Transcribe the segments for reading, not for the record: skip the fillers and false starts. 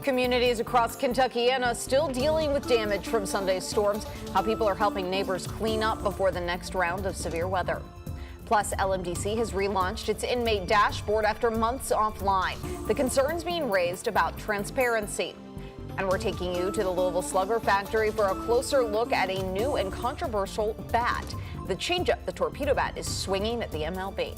Communities across Kentuckiana still dealing with damage from Sunday's storms. How people are helping neighbors clean up before the next round of severe weather. Plus, LMDC has relaunched its inmate dashboard after months offline. The concerns being raised about transparency. And we're taking you to the Louisville Slugger factory for a closer look at a new and controversial bat. The changeup, the torpedo bat, is swinging at the MLB.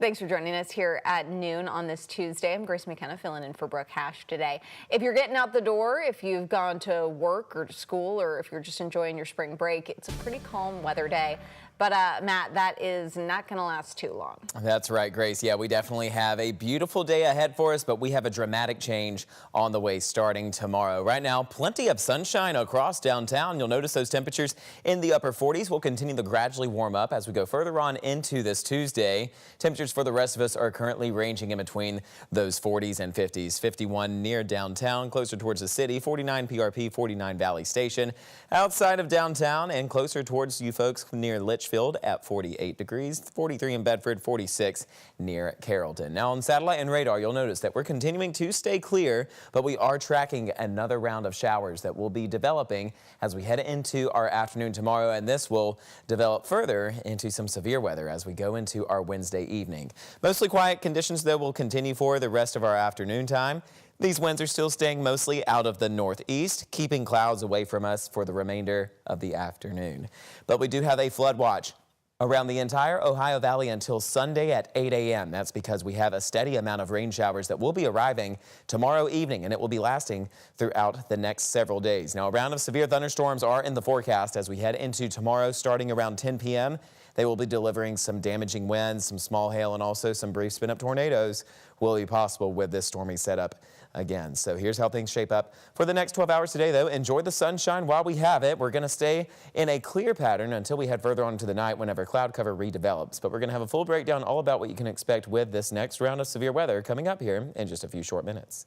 Thanks for joining us here at noon on this Tuesday. I'm Grace McKenna filling in for Brooke Hash today. If you're getting out the door, if you've gone to work or to school, or if you're just enjoying your spring break, it's a pretty calm weather day. But Matt, that is not going to last too long. That's right, Grace. Yeah, we definitely have a beautiful day ahead for us, but we have a dramatic change on the way starting tomorrow. Right now, plenty of sunshine across downtown. You'll notice those temperatures in the upper 40s will continue to gradually warm up as we go further on into this Tuesday. Temperatures for the rest of us are currently ranging in between those 40s and 50s. 51 near downtown, closer towards the city, 49 PRP, 49 Valley Station. Outside of downtown and closer towards you folks near Litchfield at 48 degrees, 43 in Bedford, 46 near Carrollton. Now on satellite and radar, you'll notice that we're continuing to stay clear, but we are tracking another round of showers that will be developing as we head into our afternoon tomorrow, and this will develop further into some severe weather as we go into our Wednesday evening. Mostly quiet conditions, though, will continue for the rest of our afternoon time. These winds are still staying mostly out of the northeast, keeping clouds away from us for the remainder of the afternoon. But we do have a flood watch around the entire Ohio Valley until Sunday at 8 a.m. That's because we have a steady amount of rain showers that will be arriving tomorrow evening, and it will be lasting throughout the next several days. Now, a round of severe thunderstorms are in the forecast as we head into tomorrow starting around 10 p.m. They will be delivering some damaging winds, some small hail, and also some brief spin-up tornadoes will be possible with this stormy setup again. So here's how things shape up for the next 12 hours today, though. Enjoy the sunshine while we have it. We're going to stay in a clear pattern until we head further on into the night whenever cloud cover redevelops. But we're going to have a full breakdown all about what you can expect with this next round of severe weather coming up here in just a few short minutes.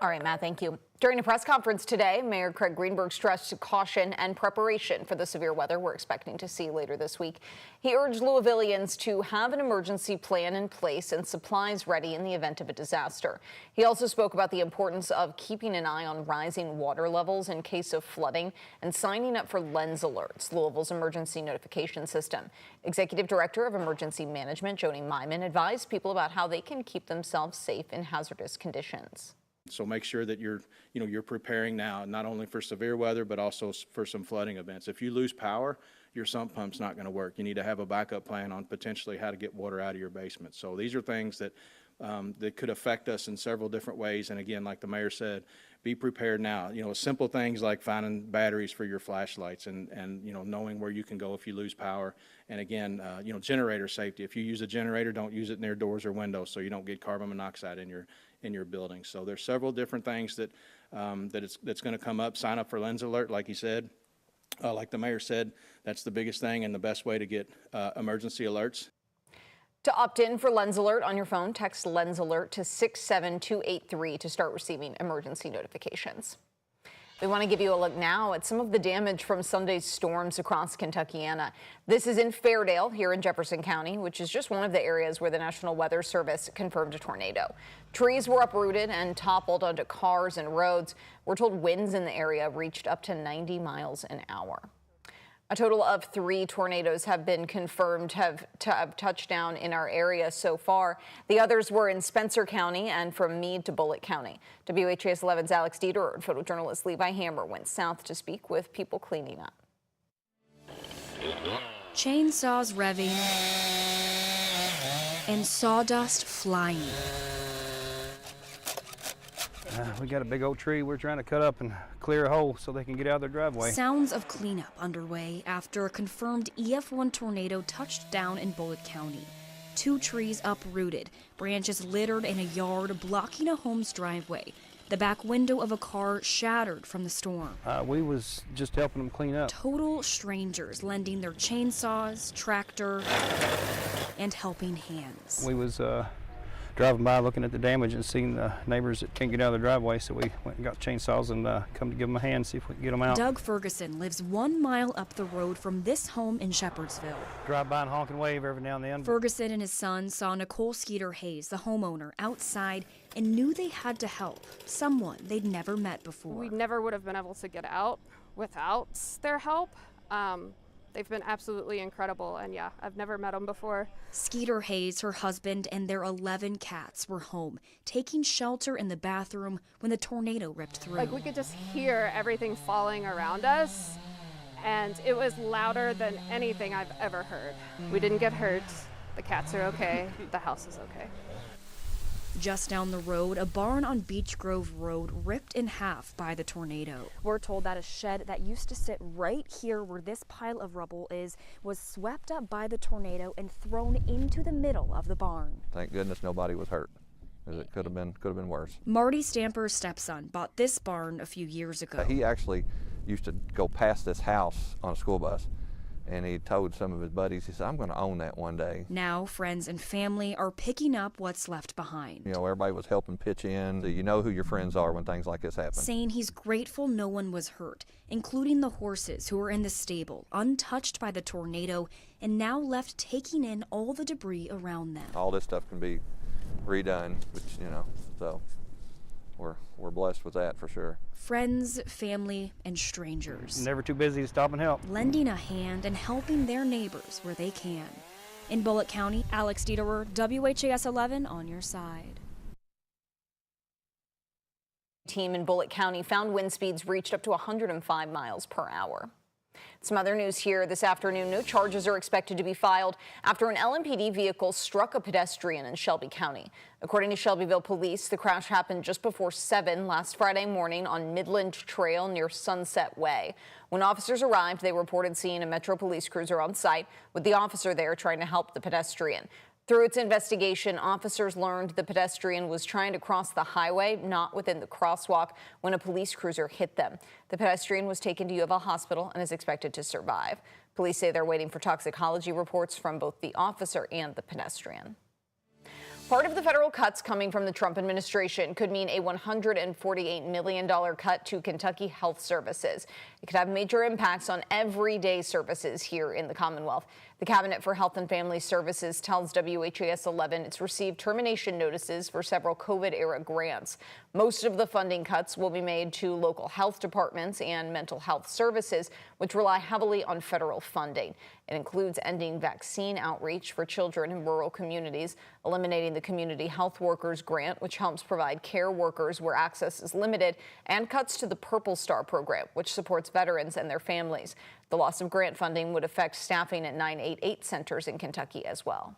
All right, Matt, thank you. During a press conference today, Mayor Craig Greenberg stressed caution and preparation for the severe weather we're expecting to see later this week. He urged Louisvillians to have an emergency plan in place and supplies ready in the event of a disaster. He also spoke about the importance of keeping an eye on rising water levels in case of flooding and signing up for lens alerts, Louisville's emergency notification system. Executive Director of Emergency Management, Joni Myman, advised people about how they can keep themselves safe in hazardous conditions. So make sure that you're preparing now, not only for severe weather, but also for some flooding events. If you lose power, your sump pump's not going to work. You need to have a backup plan on potentially how to get water out of your basement. So these are things that that could affect us in several different ways. And again, like the mayor said, be prepared now. Simple things like finding batteries for your flashlights and knowing where you can go if you lose power. And again, generator safety. If you use a generator, don't use it near doors or windows so you don't get carbon monoxide in your building. So there's several different things that that's going to come up. Sign up for Lens Alert, like he said. Like the mayor said, that's the biggest thing and the best way to get emergency alerts. To opt in for Lens Alert on your phone, text Lens Alert to 67283 to start receiving emergency notifications. We want to give you a look now at some of the damage from Sunday's storms across Kentuckiana. This is in Fairdale here in Jefferson County, which is just one of the areas where the National Weather Service confirmed a tornado. Trees were uprooted and toppled onto cars and roads. We're told winds in the area reached up to 90 miles an hour. A total of 3 tornadoes have been confirmed to have touched down in our area so far. The others were in Spencer County and from Meade to Bullitt County. WHAS11's Alex Dieter and photojournalist Levi Hammer went south to speak with people cleaning up. Chainsaws revving and sawdust flying. We got a big old tree we're trying to cut up and clear a hole so they can get out of their driveway. Sounds of cleanup underway after a confirmed EF1 tornado touched down in Bullitt County. 2 trees uprooted, branches littered in a yard blocking a home's driveway. The back window of a car shattered from the storm. We was just helping them clean up. Total strangers lending their chainsaws, tractor, and helping hands. We was driving by looking at the damage and seeing the neighbors that can't get out of their driveway, so we went and got chainsaws and come to give them a hand, see if we can get them out. Doug Ferguson lives 1 mile up the road from this home in Shepherdsville. Drive by and honk and wave every now and then. Ferguson and his son saw Nicole Skeeter Hayes, the homeowner, outside and knew they had to help someone they'd never met before. We never would have been able to get out without their help. They've been absolutely incredible, and yeah, I've never met them before. Skeeter Hayes, her husband, and their 11 cats were home, taking shelter in the bathroom when the tornado ripped through. Like, we could just hear everything falling around us, and it was louder than anything I've ever heard. We didn't get hurt. The cats are okay. The house is okay. Just down the road, a barn on Beech Grove Road ripped in half by the tornado. We're told that a shed that used to sit right here where this pile of rubble is was swept up by the tornado and thrown into the middle of the barn. Thank goodness nobody was hurt, because it could have been worse. Marty Stamper's stepson bought this barn a few years ago. He actually used to go past this house on a school bus, and he told some of his buddies, he said, I'm going to own that one day. Now, friends and family are picking up what's left behind. You know, everybody was helping pitch in. So you know who your friends are when things like this happen. Saying he's grateful no one was hurt, including the horses who were in the stable, untouched by the tornado, and now left taking in all the debris around them. All this stuff can be redone, which, you know, so we're blessed with that for sure. Friends, family, and strangers. Never too busy to stop and help. Lending a hand and helping their neighbors where they can. In Bullitt County, Alex Dieterer, WHAS11 on your side. Team in Bullitt County found wind speeds reached up to 105 miles per hour. Some other news here this afternoon. No charges are expected to be filed after an LMPD vehicle struck a pedestrian in Shelby County. According to Shelbyville police, the crash happened just before 7 last Friday morning on Midland Trail near Sunset Way. When officers arrived, they reported seeing a Metro Police cruiser on site with the officer there trying to help the pedestrian. Through its investigation, officers learned the pedestrian was trying to cross the highway, not within the crosswalk, when a police cruiser hit them. The pedestrian was taken to U of L Hospital and is expected to survive. Police say they're waiting for toxicology reports from both the officer and the pedestrian. Part of the federal cuts coming from the Trump administration could mean a $148 million cut to Kentucky health services. It could have major impacts on everyday services here in the Commonwealth. The Cabinet for Health and Family Services tells WHAS11 it's received termination notices for several COVID-era grants. Most of the funding cuts will be made to local health departments and mental health services, which rely heavily on federal funding. It includes ending vaccine outreach for children in rural communities, eliminating the Community Health Workers Grant, which helps provide care workers where access is limited, and cuts to the Purple Star program, which supports veterans and their families. The loss of grant funding would affect staffing at 988 centers in Kentucky as well.